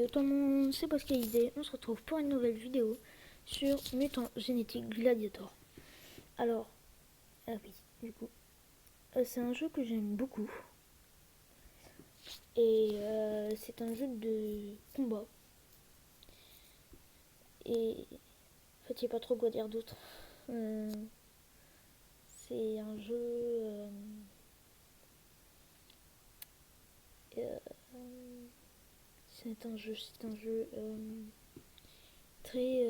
Salut tout le monde, c'est Pascalisé. On se retrouve pour une nouvelle vidéo sur Mutant Genetic Gladiator. Alors, oui, du coup, c'est un jeu que j'aime beaucoup. Et c'est un jeu de combat. Et en fait, il n'y a pas trop quoi dire d'autre. C'est un jeu... c'est un jeu très...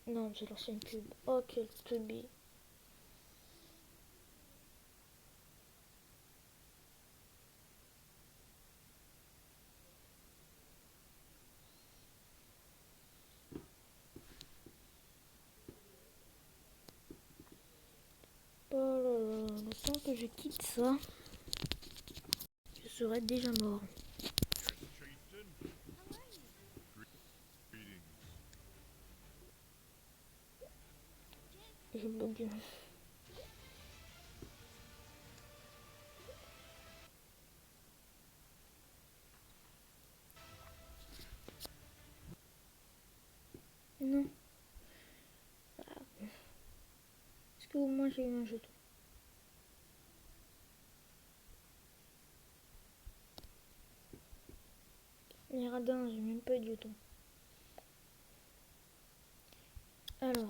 non, j'ai lancé une pub. Oh, quelle pub. Oh là là, le temps que je quitte ça, je serais déjà mort. Je bug. Non. Est-ce que au moins j'ai eu un jeton? Les radins, j'ai même pas eu de jeton. Alors.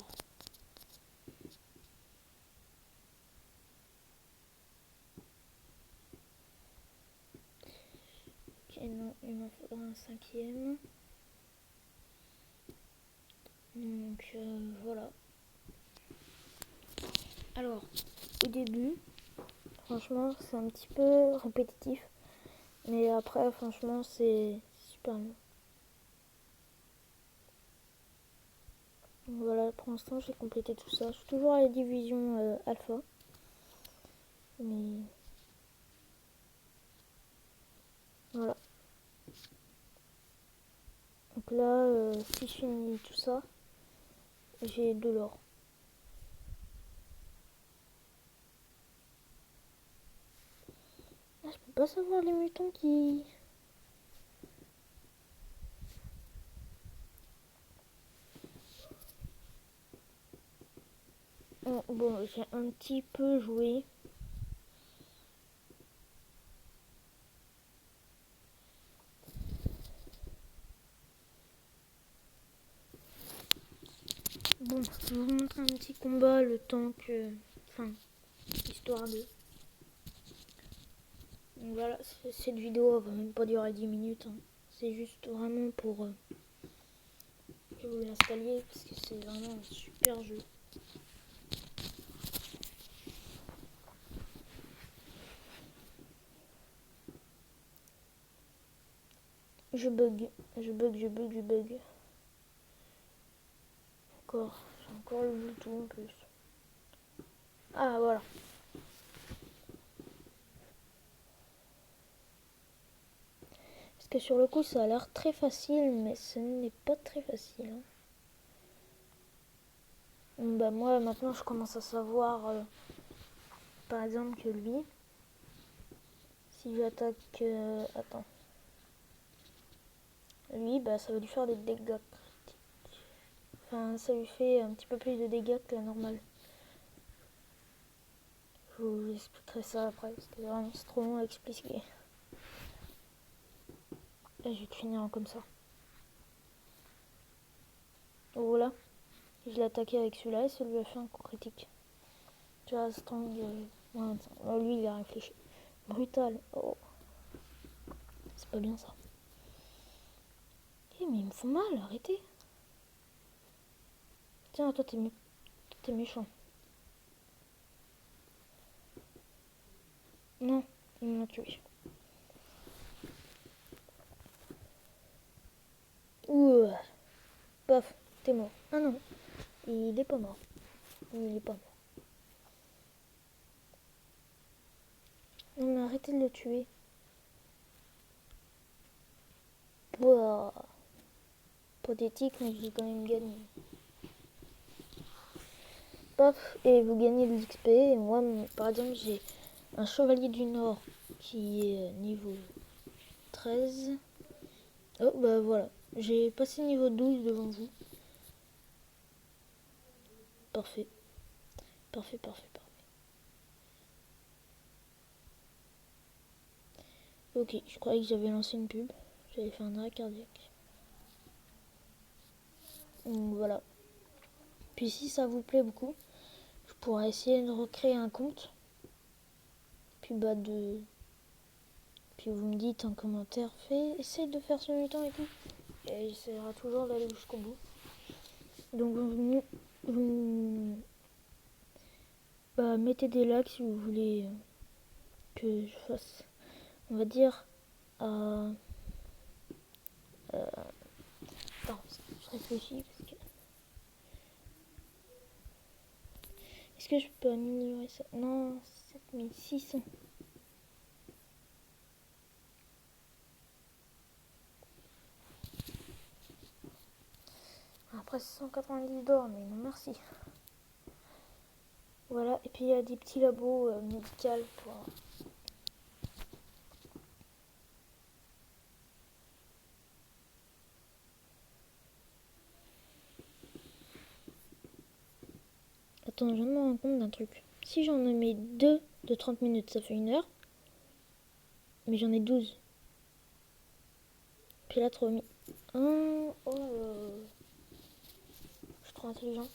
Ok, non, il m'en faudra un cinquième. Donc voilà. Alors, au début, franchement, c'est un petit peu répétitif. Mais après, franchement, c'est super bien. Donc voilà, pour l'instant, j'ai complété tout ça. Je suis toujours à la division alpha. Mais voilà. Donc là, si je finis tout ça, j'ai de l'or. Ah, je peux pas savoir les mutants qui... Bon, j'ai un petit peu joué. Bon, je vais vous montrer un petit combat le temps que... Enfin, histoire de... Donc voilà, cette vidéo va même pas durer 10 minutes. Hein. C'est juste vraiment pour que vous l'installiez parce que c'est vraiment un super jeu. Je bug. Encore, j'ai encore le bouton en plus. Ah voilà. Parce que sur le coup ça a l'air très facile, mais ce n'est pas très facile. Hein. Bah moi maintenant je commence à savoir, par exemple que lui, si j'attaque, attends, lui bah ça va lui faire des dégâts critiques. Enfin ça lui fait un petit peu plus de dégâts que la normale. Je vous expliquerai ça après parce que vraiment c'est trop long à expliquer. Là je vais te finir comme ça. Donc voilà, je l'ai attaqué avec celui-là et ça lui a fait un coup critique. Tu vois, strong, lui il a réfléchi. Brutal, oh, c'est pas bien ça. Mais ils me font mal, arrêtez. Tiens, toi t'es méchant. Non, il m'a tué. Ouh, paf, t'es mort. Ah non, il est pas mort. Il est pas mort. Non mais arrêtez de le tuer. Ouah. Pathétique, mais j'ai quand même gagné. Paf, et vous gagnez de l'XP. Et moi, par exemple, j'ai un chevalier du Nord qui est niveau 13. Oh bah voilà, j'ai passé niveau 12 devant vous. Parfait. Parfait, parfait, parfait. Ok, je croyais que j'avais lancé une pub. J'avais fait un arrêt cardiaque. Donc voilà. Puis si ça vous plaît beaucoup, je pourrais essayer de recréer un compte. Puis Puis vous me dites en commentaire, essaye de faire ce mutant et tout. Et j'essaierai toujours d'aller jusqu'au bout. Donc bah, mettez des likes si vous voulez que je fasse, on va dire, attends, je réfléchis parce que... Est-ce que je peux améliorer ça? Non, 7600. Après 190 d'or, mais non merci. Voilà, et puis il y a des petits labos médicaux pour... Attends, je viens de me rendre compte d'un truc. Si j'en mets 2 de 30 minutes, ça fait 1 heure. Mais j'en ai 12. Puis là, trop mis. Je suis trop intelligent.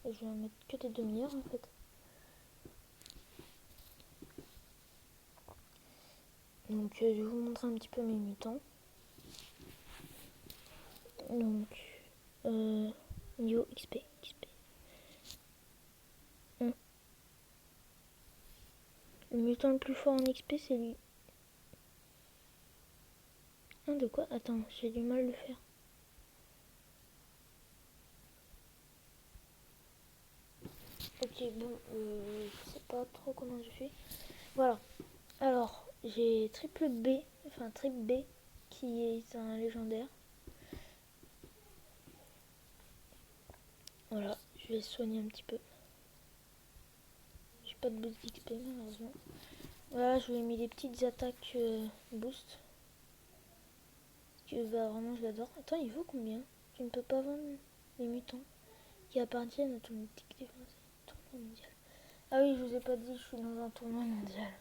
Et je vais mettre que des demi-heures en fait. Donc je vais vous montrer un petit peu mes mutants. Donc niveau XP. Le mutant le plus fort en XP c'est lui. De quoi? Attends, j'ai du mal à le faire. Ok, bon, je sais pas trop comment je fais. Voilà. Alors, j'ai triple B, enfin triple B, qui est un légendaire. Voilà, je vais soigner un petit peu. J'ai pas de boost d'XP malheureusement. Voilà, je lui ai mis des petites attaques boost. Que bah vraiment je l'adore. Attends, il vaut combien? Tu ne peux pas vendre les mutants qui appartiennent à ton mythique défense. Tournoi mondial. Ah oui, je vous ai pas dit, je suis dans un tournoi mondial.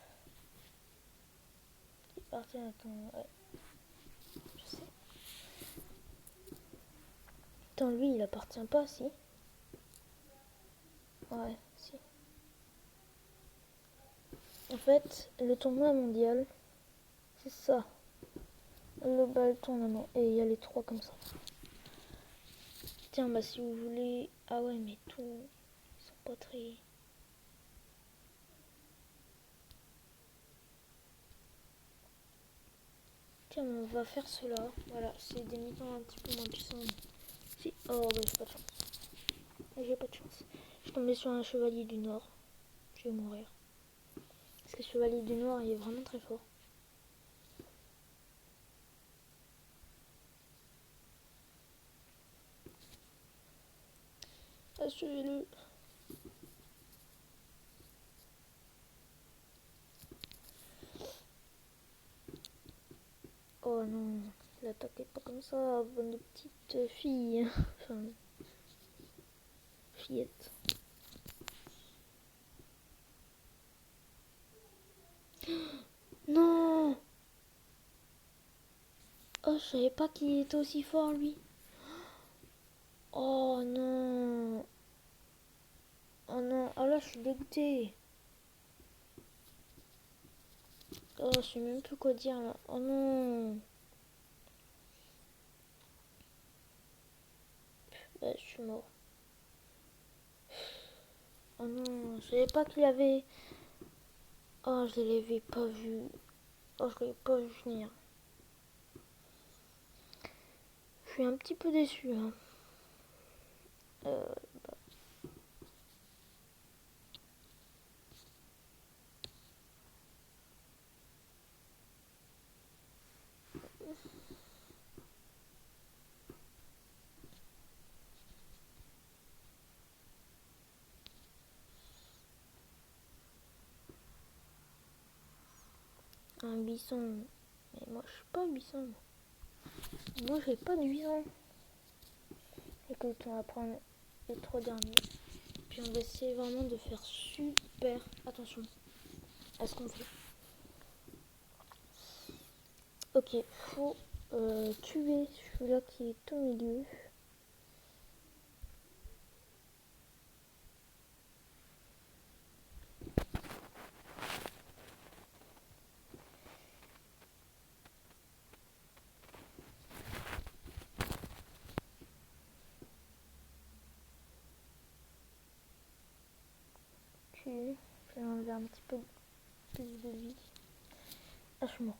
Qui appartient à ton... Ouais, je sais. Attends, lui, il appartient pas, si? Ouais, si. En fait, le tournoi mondial, c'est ça. Le bal tournament. Et il y a les 3 comme ça. Tiens, bah si vous voulez... Ah ouais, mais tout... Ils sont pas très... Tiens, on va faire cela. Voilà, c'est des mutants un petit peu moins puissants. Si. Oh, bah j'ai pas de chance. J'ai pas de chance. Je suis tombée sur un chevalier du Nord. Je vais mourir. Parce que le chevalier du Nord, il est vraiment très fort. Suivez-le. Oh non, l'attaquez pas comme ça, bonne petite fille. Enfin, fillette. Non. Oh, je savais pas qu'il était aussi fort, lui. Oh non. Oh non, oh là, je suis dégoûtée. Oh, je sais même plus quoi dire, là. Oh non. Bah, je suis mort. Oh non, je savais pas qu'il avait... Oh, je l'avais pas vu. Oh, je l'avais pas vu venir. Je suis un petit peu déçue. Hein. Bah. un buisson. Mais moi, je suis pas un buisson. Moi, j'ai pas de buisson. Écoute, on va prendre les 3 derniers. Puis on va essayer vraiment de faire super attention à ce qu'on fait. Ok, faut tuer celui-là qui est au milieu. Tuer. Je vais enlever un petit peu plus de vie. Ah, je suis mort.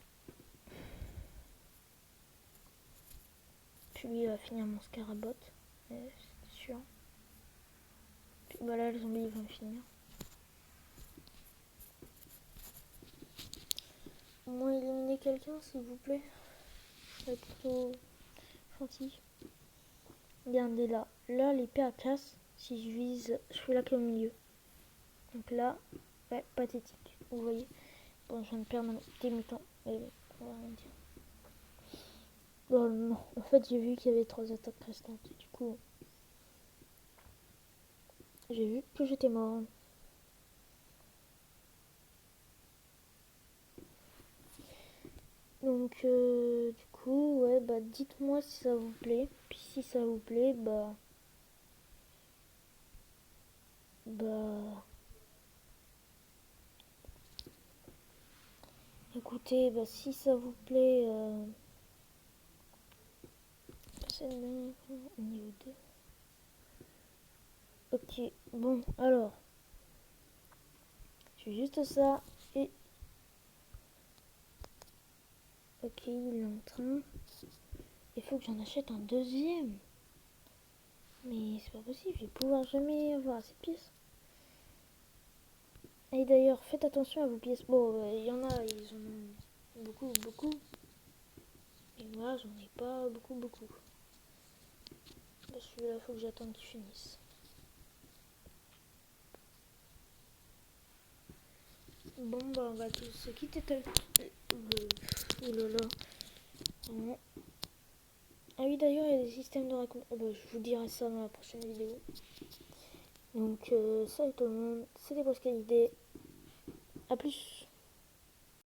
Puis lui, il va finir mon scarabot. C'est sûr. Puis bah là, les zombies vont finir. Au moins éliminer quelqu'un, s'il vous plaît. Ça va être plutôt gentil. Regardez là. Là, l'épée à casse. Si je vise celui-là qui est au milieu. Donc là, ouais, pathétique. Vous voyez. Bon, je viens de perdre des mutants. Mais bon, on va rien dire. Oh non. En fait, j'ai vu qu'il y avait 3 attaques restantes. Du coup, j'ai vu que j'étais mort. Donc, du coup, ouais, bah, dites-moi si ça vous plaît. Puis si ça vous plaît, bah, écoutez, bah, si ça vous plaît, c'est le niveau 2. Ok, bon, alors, je fais juste ça et... Ok, il est en train. Il faut que j'en achète un deuxième. Mais c'est pas possible, je vais pouvoir jamais avoir assez de pièces. Et d'ailleurs, faites attention à vos pièces. Bon, il y en a, ils en ont beaucoup, beaucoup. Et moi, j'en ai pas beaucoup, beaucoup. Bah, celui-là, faut que j'attende qu'il finisse. Bon, bah, on va tous se quitter. Oh là là. Vraiment. Ah oui, d'ailleurs, il y a des systèmes de récompense. Oh, bah, je vous dirai ça dans la prochaine vidéo. Donc, salut tout le monde. C'était Pascal idée. A plus.